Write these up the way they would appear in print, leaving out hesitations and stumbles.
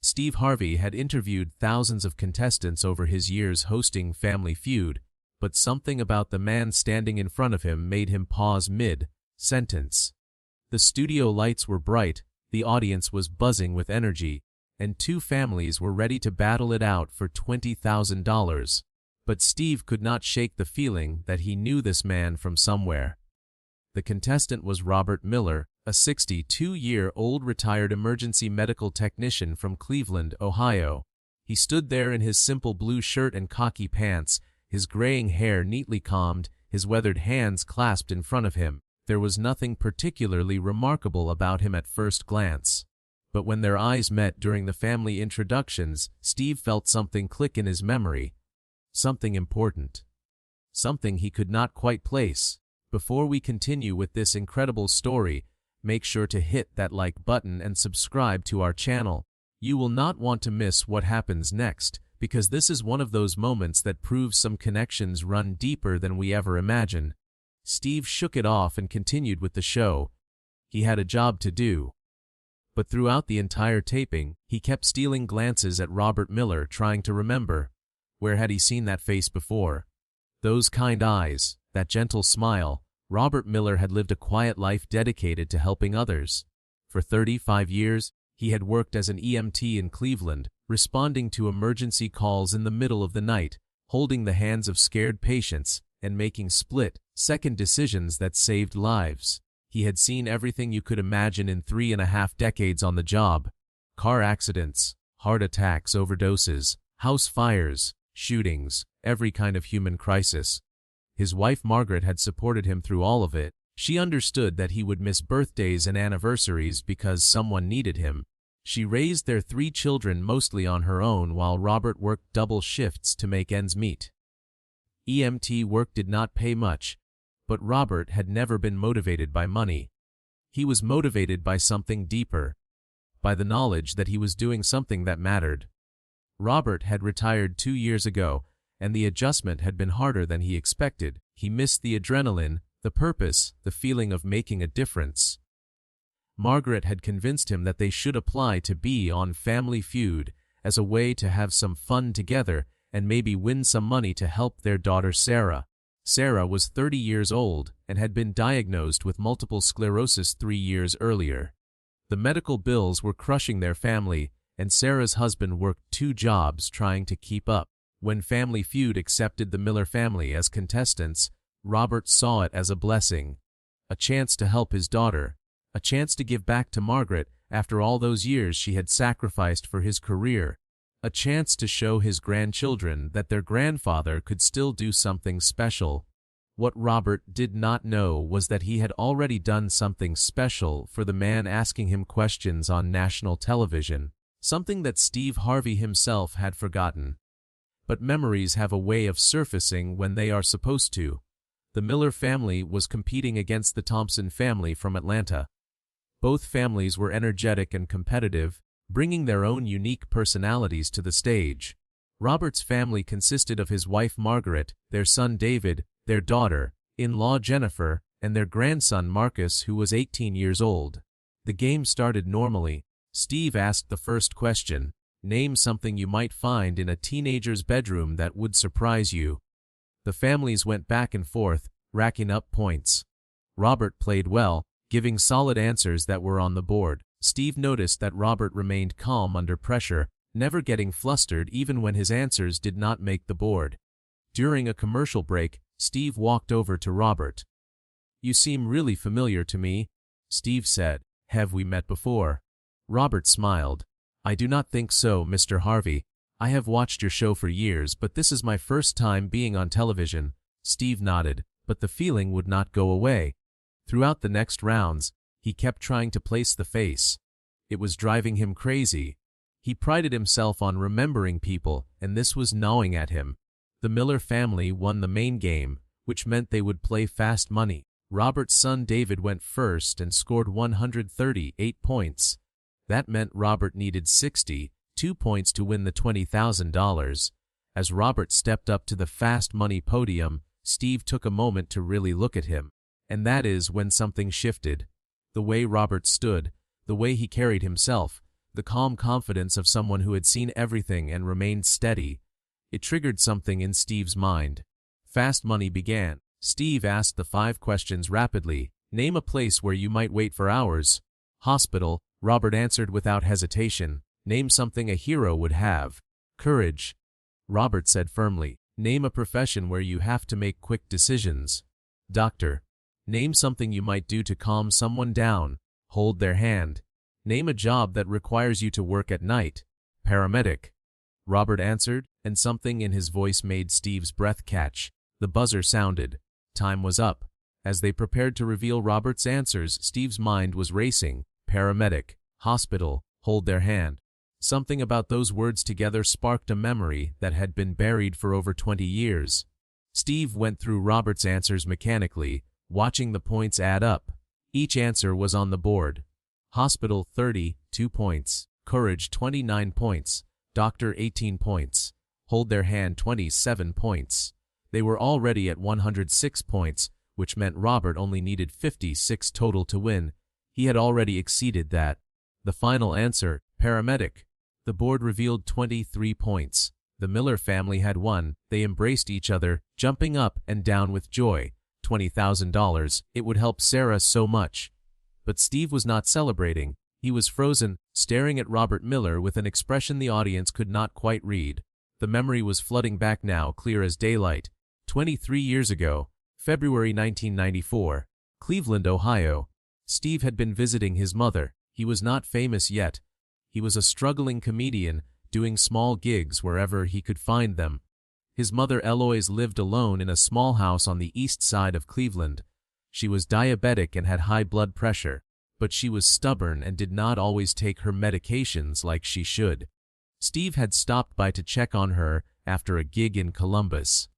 Steve Harvey had interviewed thousands of contestants over his years hosting Family Feud, but something about the man standing in front of him made him pause mid-sentence. The studio lights were bright, the audience was buzzing with energy, and two families were ready to battle it out for $20,000. But Steve could not shake the feeling that he knew this man from somewhere. The contestant was Robert Miller, a 62-year-old retired emergency medical technician from Cleveland, Ohio. He stood there in his simple blue shirt and khaki pants, his graying hair neatly combed, his weathered hands clasped in front of him. There was nothing particularly remarkable about him at first glance. But when their eyes met during the family introductions, Steve felt something click in his memory. Something important. Something he could not quite place. Before we continue with this incredible story, make sure to hit that like button and subscribe to our channel. You will not want to miss what happens next, because this is one of those moments that proves some connections run deeper than we ever imagined. Steve shook it off and continued with the show. He had a job to do. But throughout the entire taping, he kept stealing glances at Robert Miller, trying to remember. Where had he seen that face before? Those kind eyes, that gentle smile. Robert Miller had lived a quiet life dedicated to helping others. For 35 years, he had worked as an EMT in Cleveland, responding to emergency calls in the middle of the night, holding the hands of scared patients, and making split-second decisions that saved lives. He had seen everything you could imagine in 3.5 decades on the job. Car accidents, heart attacks, overdoses, house fires, shootings, every kind of human crisis. His wife Margaret had supported him through all of it. She understood that he would miss birthdays and anniversaries because someone needed him. She raised their 3 children mostly on her own while Robert worked double shifts to make ends meet. EMT work did not pay much, but Robert had never been motivated by money. He was motivated by something deeper, by the knowledge that he was doing something that mattered. Robert had retired 2 years ago, and the adjustment had been harder than he expected. He missed the adrenaline, the purpose, the feeling of making a difference. Margaret had convinced him that they should apply to be on Family Feud as a way to have some fun together and maybe win some money to help their daughter Sarah. Sarah was 30 years old and had been diagnosed with multiple sclerosis 3 years earlier. The medical bills were crushing their family, and Sarah's husband worked 2 jobs trying to keep up. When Family Feud accepted the Miller family as contestants, Robert saw it as a blessing, a chance to help his daughter, a chance to give back to Margaret after all those years she had sacrificed for his career, a chance to show his grandchildren that their grandfather could still do something special. What Robert did not know was that he had already done something special for the man asking him questions on national television, something that Steve Harvey himself had forgotten. But memories have a way of surfacing when they are supposed to. The Miller family was competing against the Thompson family from Atlanta. Both families were energetic and competitive, bringing their own unique personalities to the stage. Robert's family consisted of his wife Margaret, their son David, their daughter-in-law Jennifer, and their grandson Marcus, who was 18 years old. The game started normally. Steve asked the first question. Name something you might find in a teenager's bedroom that would surprise you. The families went back and forth, racking up points. Robert played well, giving solid answers that were on the board. Steve noticed that Robert remained calm under pressure, never getting flustered even when his answers did not make the board. During a commercial break, Steve walked over to Robert. "You seem really familiar to me," Steve said. "Have we met before?" Robert smiled. "I do not think so, Mr. Harvey. I have watched your show for years, but this is my first time being on television." Steve nodded, but the feeling would not go away. Throughout the next rounds, he kept trying to place the face. It was driving him crazy. He prided himself on remembering people, and this was gnawing at him. The Miller family won the main game, which meant they would play fast money. Robert's son David went first and scored 138 points. That meant Robert needed 62 points to win the $20,000. As Robert stepped up to the fast money podium, Steve took a moment to really look at him. And that is when something shifted. The way Robert stood, the way he carried himself, the calm confidence of someone who had seen everything and remained steady. It triggered something in Steve's mind. Fast money began. Steve asked the 5 questions rapidly. Name a place where you might wait for hours. Hospital, Robert answered without hesitation. Name something a hero would have. Courage, Robert said firmly. Name a profession where you have to make quick decisions. Doctor. Name something you might do to calm someone down. Hold their hand. Name a job that requires you to work at night. Paramedic, Robert answered, and something in his voice made Steve's breath catch. The buzzer sounded. Time was up. As they prepared to reveal Robert's answers, Steve's mind was racing. Paramedic, hospital, hold their hand. Something about those words together sparked a memory that had been buried for over 20 years. Steve went through Robert's answers mechanically, watching the points add up. Each answer was on the board. Hospital 30, 2 points. Courage 29 points. Doctor 18 points. Hold their hand 27 points. They were already at 106 points, which meant Robert only needed 56 total to win. He had already exceeded that. The final answer, paramedic. The board revealed 23 points. The Miller family had won. They embraced each other, jumping up and down with joy. $20,000. It would help Sarah so much. But Steve was not celebrating. He was frozen, staring at Robert Miller with an expression the audience could not quite read. The memory was flooding back now, clear as daylight. 23 years ago, February 1994, Cleveland, Ohio. Steve had been visiting his mother. He was not famous yet. He was a struggling comedian, doing small gigs wherever he could find them. His mother Eloise lived alone in a small house on the east side of Cleveland. She was diabetic and had high blood pressure, but she was stubborn and did not always take her medications like she should. Steve had stopped by to check on her after a gig in Columbus.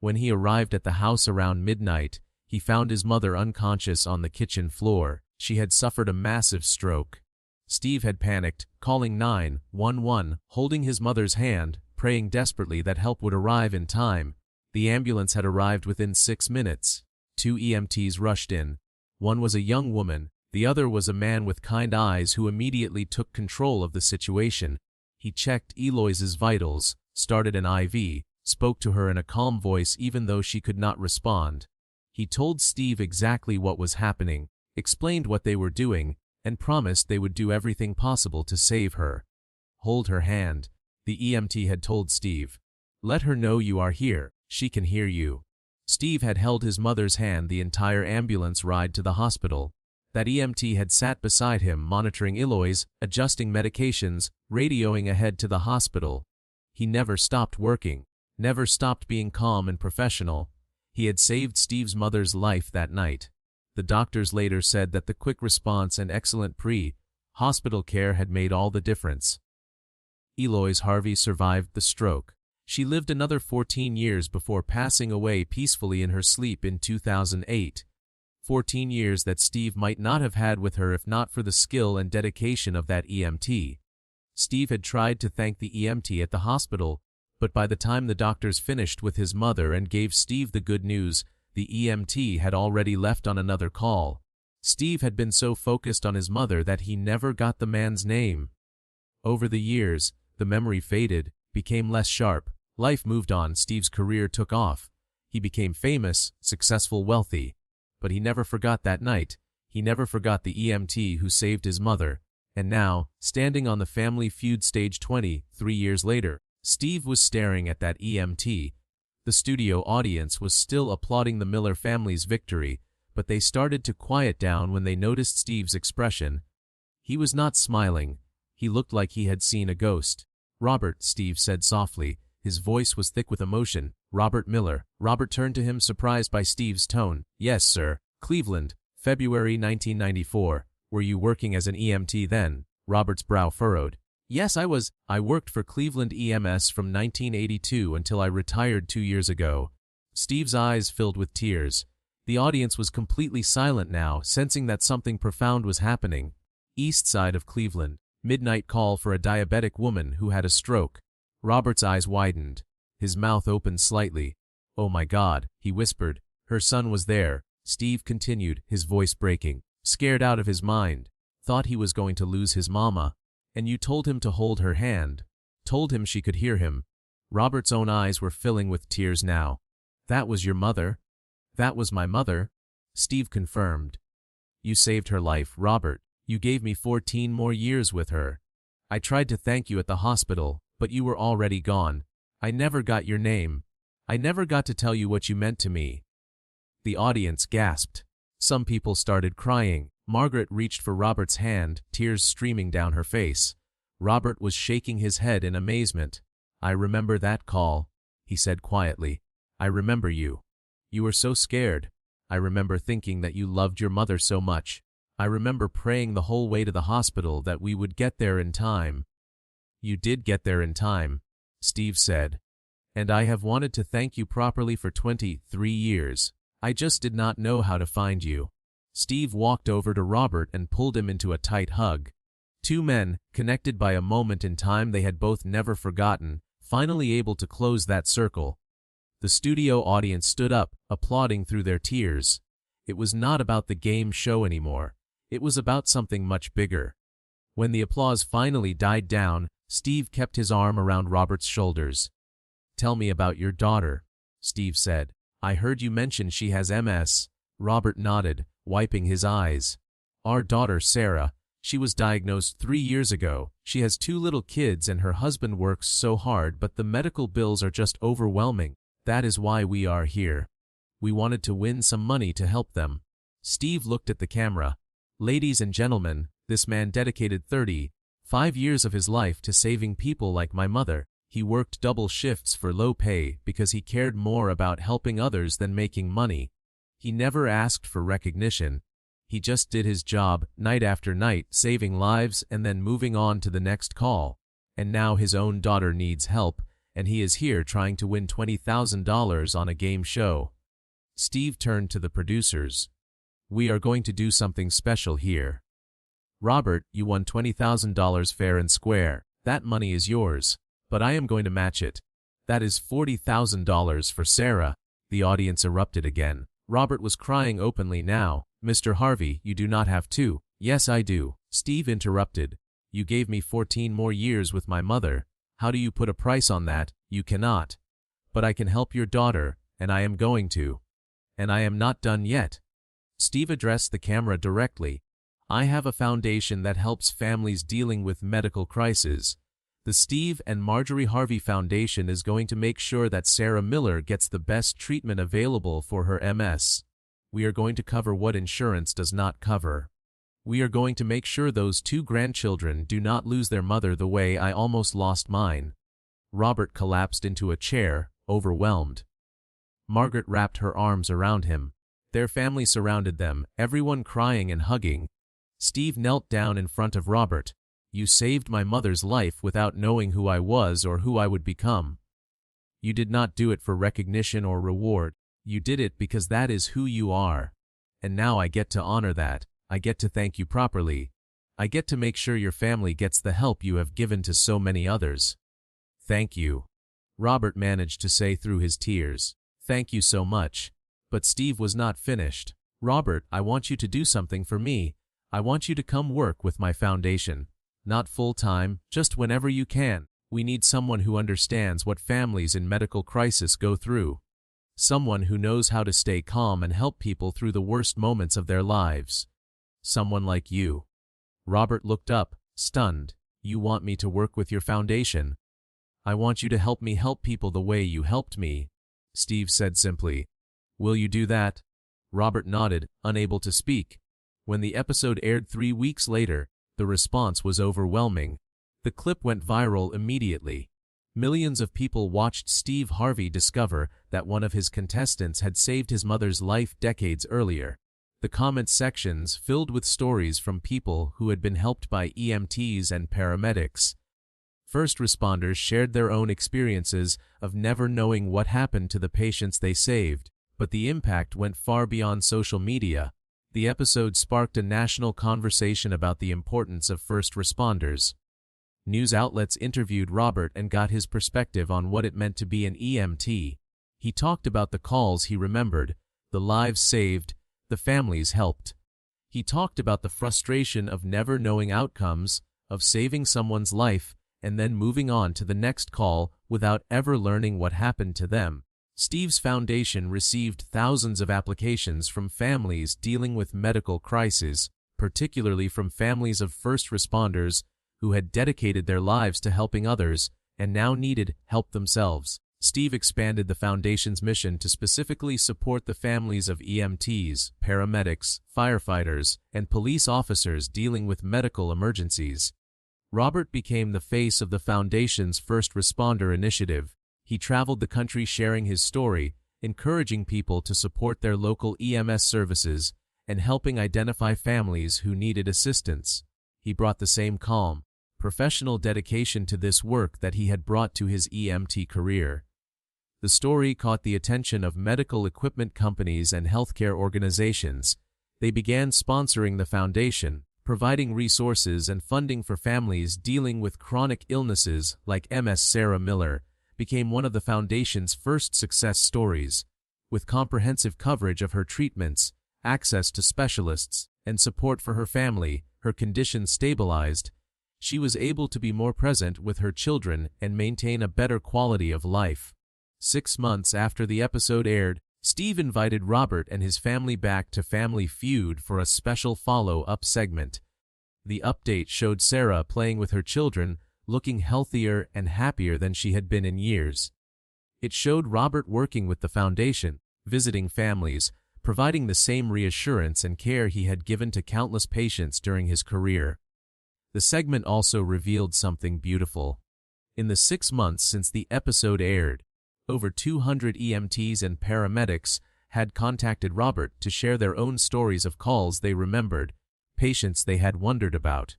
When he arrived at the house around midnight, he found his mother unconscious on the kitchen floor. She had suffered a massive stroke. Steve had panicked, calling 911, holding his mother's hand, praying desperately that help would arrive in time. The ambulance had arrived within 6 minutes. 2 EMTs rushed in. One was a young woman, the other was a man with kind eyes who immediately took control of the situation. He checked Eloise's vitals, started an IV, spoke to her in a calm voice even though she could not respond. He told Steve exactly what was happening, explained what they were doing, and promised they would do everything possible to save her. Hold her hand, the EMT had told Steve. Let her know you are here, she can hear you. Steve had held his mother's hand the entire ambulance ride to the hospital. That EMT had sat beside him monitoring Eloise, adjusting medications, radioing ahead to the hospital. He never stopped working, never stopped being calm and professional. He had saved Steve's mother's life that night. The doctors later said that the quick response and excellent pre-hospital care had made all the difference. Eloise Harvey survived the stroke. She lived another 14 years before passing away peacefully in her sleep in 2008. 14 years that Steve might not have had with her if not for the skill and dedication of that EMT. Steve had tried to thank the EMT at the hospital, but by the time the doctors finished with his mother and gave Steve the good news, the EMT had already left on another call. Steve had been so focused on his mother that he never got the man's name. Over the years, the memory faded, became less sharp. Life moved on. Steve's career took off. He became famous, successful, wealthy. But he never forgot that night. He never forgot the EMT who saved his mother. And now, standing on the Family Feud stage 23 years later, Steve was staring at that EMT. The studio audience was still applauding the Miller family's victory, but they started to quiet down when they noticed Steve's expression. He was not smiling. He looked like he had seen a ghost. Robert, Steve said softly. His voice was thick with emotion. Robert Miller. Robert turned to him, surprised by Steve's tone. Yes, sir. Cleveland, February 1994. Were you working as an EMT then? Robert's brow furrowed. Yes, I was. I worked for Cleveland EMS from 1982 until I retired 2 years ago. Steve's eyes filled with tears. The audience was completely silent now, sensing that something profound was happening. East side of Cleveland. Midnight call for a diabetic woman who had a stroke. Robert's eyes widened. His mouth opened slightly. Oh my God, he whispered. Her son was there. Steve continued, his voice breaking. Scared out of his mind. Thought he was going to lose his mama. And you told him to hold her hand, told him she could hear him. Robert's own eyes were filling with tears now. That was your mother? That was my mother, Steve confirmed. You saved her life, Robert. You gave me 14 more years with her. I tried to thank you at the hospital, but you were already gone. I never got your name. I never got to tell you what you meant to me. The audience gasped. Some people started crying. Margaret reached for Robert's hand, tears streaming down her face. Robert was shaking his head in amazement. I remember that call, he said quietly. I remember you. You were so scared. I remember thinking that you loved your mother so much. I remember praying the whole way to the hospital that we would get there in time. You did get there in time, Steve said. And I have wanted to thank you properly for 23 years. I just did not know how to find you. Steve walked over to Robert and pulled him into a tight hug. Two men, connected by a moment in time they had both never forgotten, finally able to close that circle. The studio audience stood up, applauding through their tears. It was not about the game show anymore. It was about something much bigger. When the applause finally died down, Steve kept his arm around Robert's shoulders. Tell me about your daughter, Steve said. I heard you mention she has MS. Robert nodded, wiping his eyes. Our daughter, Sarah, she was diagnosed 3 years ago. She has 2 little kids and her husband works so hard, but the medical bills are just overwhelming. That is why we are here. We wanted to win some money to help them. Steve looked at the camera. Ladies and gentlemen, this man dedicated 35 years of his life to saving people like my mother. He worked double shifts for low pay because he cared more about helping others than making money. He never asked for recognition. He just did his job, night after night, saving lives and then moving on to the next call. And now his own daughter needs help, and he is here trying to win $20,000 on a game show. Steve turned to the producers. We are going to do something special here. Robert, you won $20,000 fair and square. That money is yours. But I am going to match it. That is $40,000 for Sarah. The audience erupted again. Robert was crying openly now. Mr. Harvey, you do not have to. Yes, I do. Steve interrupted. You gave me 14 more years with my mother. How do you put a price on that? You cannot. But I can help your daughter, and I am going to. And I am not done yet. Steve addressed the camera directly. I have a foundation that helps families dealing with medical crises. The Steve and Marjorie Harvey Foundation is going to make sure that Sarah Miller gets the best treatment available for her MS. We are going to cover what insurance does not cover. We are going to make sure those 2 grandchildren do not lose their mother the way I almost lost mine. Robert collapsed into a chair, overwhelmed. Margaret wrapped her arms around him. Their family surrounded them, everyone crying and hugging. Steve knelt down in front of Robert. You saved my mother's life without knowing who I was or who I would become. You did not do it for recognition or reward. You did it because that is who you are. And now I get to honor that. I get to thank you properly. I get to make sure your family gets the help you have given to so many others. Thank you. Robert managed to say through his tears. Thank you so much. But Steve was not finished. Robert, I want you to do something for me. I want you to come work with my foundation. Not full-time, just whenever you can. We need someone who understands what families in medical crisis go through. Someone who knows how to stay calm and help people through the worst moments of their lives. Someone like you. Robert looked up, stunned. You want me to work with your foundation? I want you to help me help people the way you helped me, Steve said simply. Will you do that? Robert nodded, unable to speak. When the episode aired 3 weeks later, the response was overwhelming. The clip went viral immediately. Millions of people watched Steve Harvey discover that one of his contestants had saved his mother's life decades earlier. The comment sections filled with stories from people who had been helped by EMTs and paramedics. First responders shared their own experiences of never knowing what happened to the patients they saved, but the impact went far beyond social media. The episode sparked a national conversation about the importance of first responders. News outlets interviewed Robert and got his perspective on what it meant to be an EMT. He talked about the calls he remembered, the lives saved, the families helped. He talked about the frustration of never knowing outcomes, of saving someone's life and then moving on to the next call without ever learning what happened to them. Steve's foundation received thousands of applications from families dealing with medical crises, particularly from families of first responders who had dedicated their lives to helping others and now needed help themselves. Steve expanded the foundation's mission to specifically support the families of EMTs, paramedics, firefighters, and police officers dealing with medical emergencies. Robert became the face of the foundation's first responder initiative. He traveled the country sharing his story, encouraging people to support their local EMS services, and helping identify families who needed assistance. He brought the same calm, professional dedication to this work that he had brought to his EMT career. The story caught the attention of medical equipment companies and healthcare organizations. They began sponsoring the foundation, providing resources and funding for families dealing with chronic illnesses like MS. Sarah Miller became one of the foundation's first success stories. With comprehensive coverage of her treatments, access to specialists, and support for her family, her condition stabilized. She was able to be more present with her children and maintain a better quality of life. 6 months after the episode aired, Steve invited Robert and his family back to Family Feud for a special follow-up segment. The update showed Sarah playing with her children, looking healthier and happier than she had been in years. It showed Robert working with the foundation, visiting families, providing the same reassurance and care he had given to countless patients during his career. The segment also revealed something beautiful. In the 6 months since the episode aired, over 200 EMTs and paramedics had contacted Robert to share their own stories of calls they remembered, patients they had wondered about.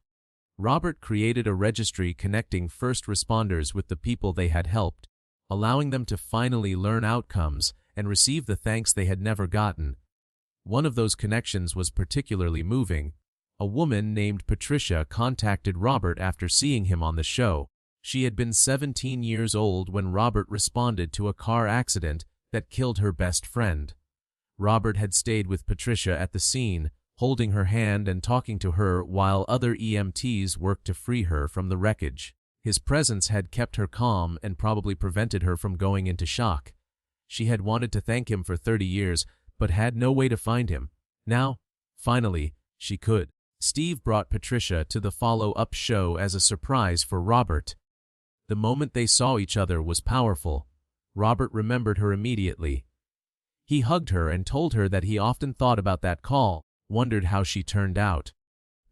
Robert created a registry connecting first responders with the people they had helped, allowing them to finally learn outcomes and receive the thanks they had never gotten. One of those connections was particularly moving. A woman named Patricia contacted Robert after seeing him on the show. She had been 17 years old when Robert responded to a car accident that killed her best friend. Robert had stayed with Patricia at the scene, holding her hand and talking to her while other EMTs worked to free her from the wreckage. His presence had kept her calm and probably prevented her from going into shock. She had wanted to thank him for 30 years, but had no way to find him. Now, finally, she could. Steve brought Patricia to the follow-up show as a surprise for Robert. The moment they saw each other was powerful. Robert remembered her immediately. He hugged her and told her that he often thought about that call, wondered how she turned out.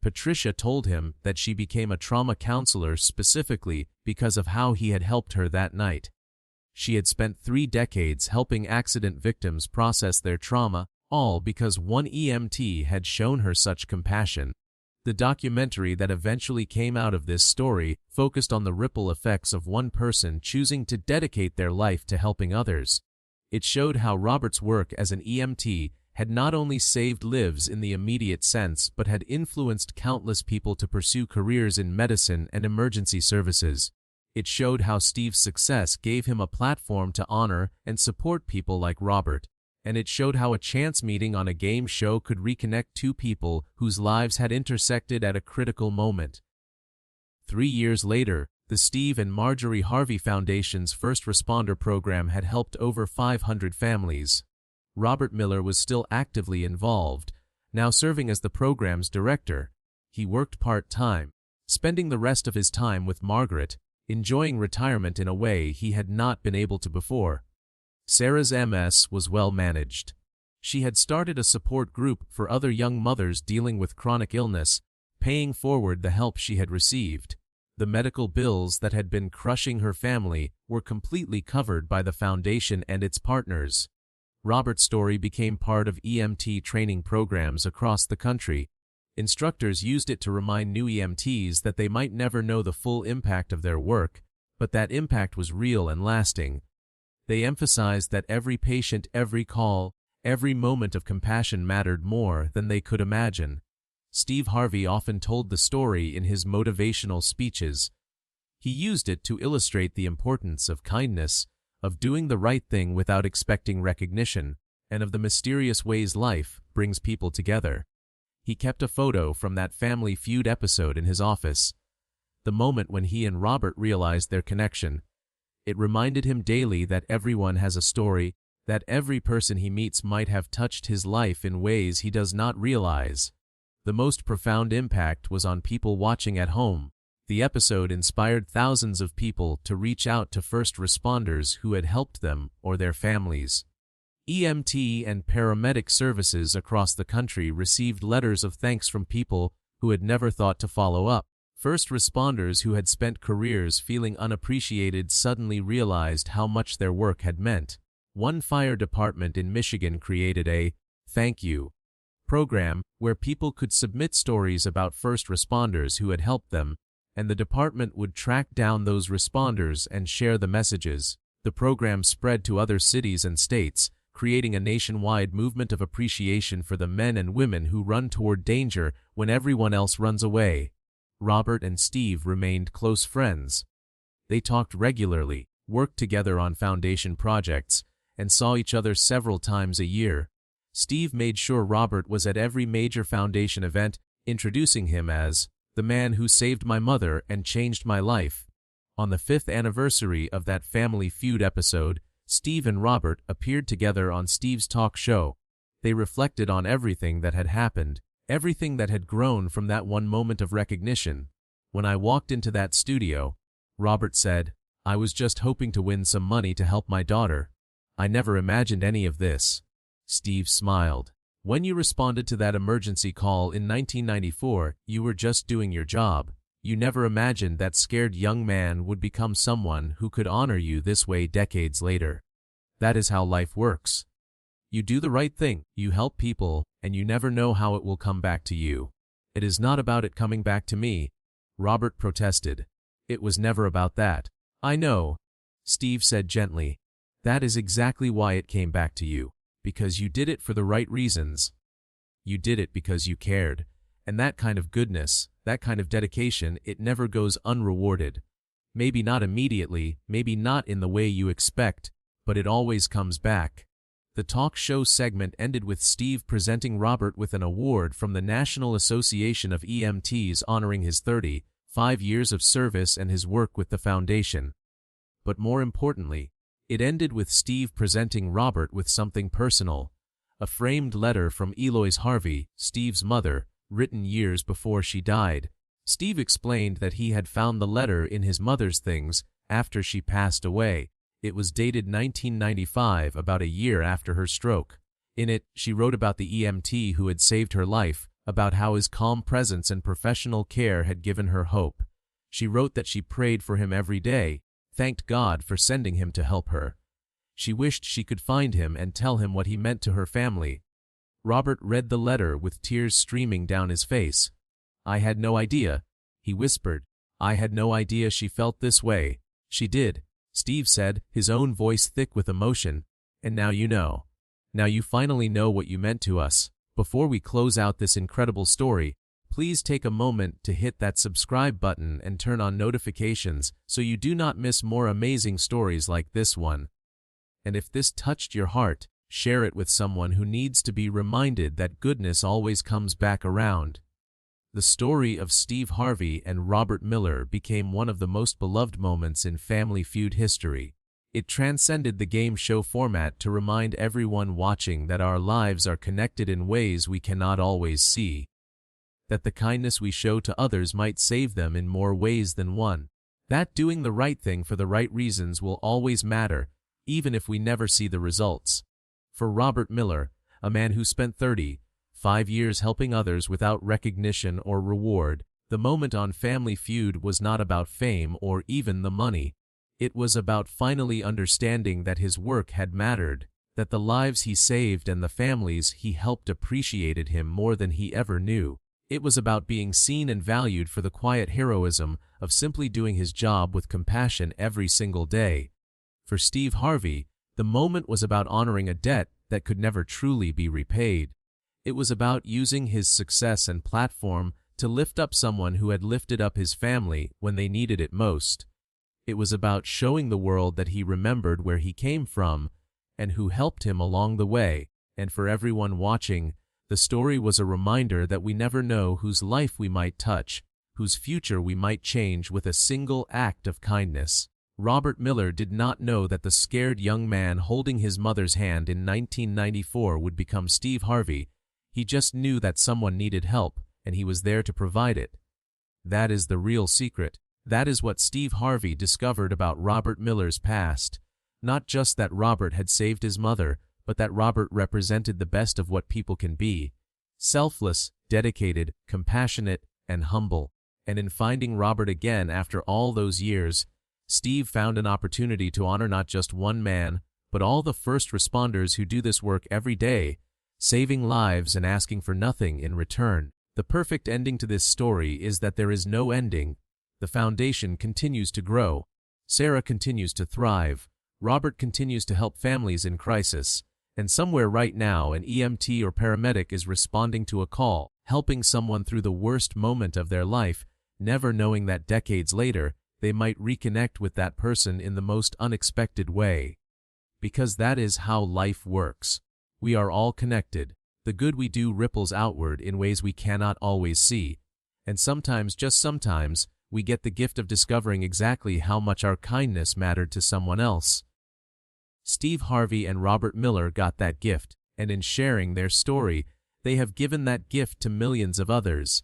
Patricia told him that she became a trauma counselor specifically because of how he had helped her that night. She had spent 3 decades helping accident victims process their trauma, all because one EMT had shown her such compassion. The documentary that eventually came out of this story focused on the ripple effects of one person choosing to dedicate their life to helping others. It showed how Robert's work as an EMT had not only saved lives in the immediate sense but had influenced countless people to pursue careers in medicine and emergency services. It showed how Steve's success gave him a platform to honor and support people like Robert, and it showed how a chance meeting on a game show could reconnect 2 people whose lives had intersected at a critical moment. 3 years later, the Steve and Marjorie Harvey Foundation's first responder program had helped over 500 families. Robert Miller was still actively involved, now serving as the program's director. He worked part-time, spending the rest of his time with Margaret, enjoying retirement in a way he had not been able to before. Sarah's MS was well managed. She had started a support group for other young mothers dealing with chronic illness, paying forward the help she had received. The medical bills that had been crushing her family were completely covered by the foundation and its partners. Robert's story became part of EMT training programs across the country. Instructors used it to remind new EMTs that they might never know the full impact of their work, but that impact was real and lasting. They emphasized that every patient, every call, every moment of compassion mattered more than they could imagine. Steve Harvey often told the story in his motivational speeches. He used it to illustrate the importance of kindness, of doing the right thing without expecting recognition, and of the mysterious ways life brings people together. He kept a photo from that Family Feud episode in his office. the moment when he and Robert realized their connection. It reminded him daily that everyone has a story, that every person he meets might have touched his life in ways he does not realize. The most profound impact was on people watching at home. The episode inspired thousands of people to reach out to first responders who had helped them or their families. EMT and paramedic services across the country received letters of thanks from people who had never thought to follow up. First responders who had spent careers feeling unappreciated suddenly realized how much their work had meant. One fire department in Michigan created a "Thank You" program where people could submit stories about first responders who had helped them, and the department would track down those responders and share the messages. The program spread to other cities and states, creating a nationwide movement of appreciation for the men and women who run toward danger when everyone else runs away. Robert and Steve remained close friends. They talked regularly, worked together on foundation projects, and saw each other several times a year. Steve made sure Robert was at every major foundation event, introducing him as the man who saved my mother and changed my life. On the 5th anniversary of that Family Feud episode, Steve and Robert appeared together on Steve's talk show. They reflected on everything that had happened, everything that had grown from that one moment of recognition. When I walked into that studio, Robert said, "I was just hoping to win some money to help my daughter. I never imagined any of this." Steve smiled. "When you responded to that emergency call in 1994, you were just doing your job. You never imagined that scared young man would become someone who could honor you this way decades later. That is how life works. You do the right thing, you help people, and you never know how it will come back to you." "It is not about it coming back to me," Robert protested. "It was never about that." "I know," Steve said gently. "That is exactly why it came back to you. Because you did it for the right reasons. You did it because you cared. And that kind of goodness, that kind of dedication, it never goes unrewarded. Maybe not immediately, maybe not in the way you expect, but it always comes back." The talk show segment ended with Steve presenting Robert with an award from the National Association of EMTs honoring his 35 years of service and his work with the foundation. But more importantly, it ended with Steve presenting Robert with something personal, a framed letter from Eloise Harvey, Steve's mother, written years before she died. Steve explained that he had found the letter in his mother's things after she passed away. It was dated 1995, about a year after her stroke. In it, she wrote about the EMT who had saved her life, about how his calm presence and professional care had given her hope. She wrote that she prayed for him every day, thanked God for sending him to help her. She wished she could find him and tell him what he meant to her family. Robert read the letter with tears streaming down his face. "I had no idea," he whispered. "I had no idea she felt this way." "She did," Steve said, his own voice thick with emotion. "And now you know. Now you finally know what you meant to us." Before we close out this incredible story, please take a moment to hit that subscribe button and turn on notifications so you do not miss more amazing stories like this one. And if this touched your heart, share it with someone who needs to be reminded that goodness always comes back around. The story of Steve Harvey and Robert Miller became one of the most beloved moments in Family Feud history. It transcended the game show format to remind everyone watching that our lives are connected in ways we cannot always see, that the kindness we show to others might save them in more ways than one, that doing the right thing for the right reasons will always matter, even if we never see the results. For Robert Miller, a man who spent 35 years helping others without recognition or reward, the moment on Family Feud was not about fame or even the money. It was about finally understanding that his work had mattered, that the lives he saved and the families he helped appreciated him more than he ever knew. It was about being seen and valued for the quiet heroism of simply doing his job with compassion every single day. For Steve Harvey, the moment was about honoring a debt that could never truly be repaid. It was about using his success and platform to lift up someone who had lifted up his family when they needed it most. It was about showing the world that he remembered where he came from and who helped him along the way. And for everyone watching, the story was a reminder that we never know whose life we might touch, whose future we might change with a single act of kindness. Robert Miller did not know that the scared young man holding his mother's hand in 1994 would become Steve Harvey. He just knew that someone needed help, and he was there to provide it. That is the real secret. That is what Steve Harvey discovered about Robert Miller's past. Not just that Robert had saved his mother, but that Robert represented the best of what people can be. Selfless, dedicated, compassionate, and humble. And in finding Robert again after all those years, Steve found an opportunity to honor not just one man, but all the first responders who do this work every day, saving lives and asking for nothing in return. The perfect ending to this story is that there is no ending. The foundation continues to grow. Sarah continues to thrive. Robert continues to help families in crisis. And somewhere right now, an EMT or paramedic is responding to a call, helping someone through the worst moment of their life, never knowing that decades later, they might reconnect with that person in the most unexpected way. Because that is how life works. We are all connected. The good we do ripples outward in ways we cannot always see. And sometimes, just sometimes, we get the gift of discovering exactly how much our kindness mattered to someone else. Steve Harvey and Robert Miller got that gift, and in sharing their story, they have given that gift to millions of others.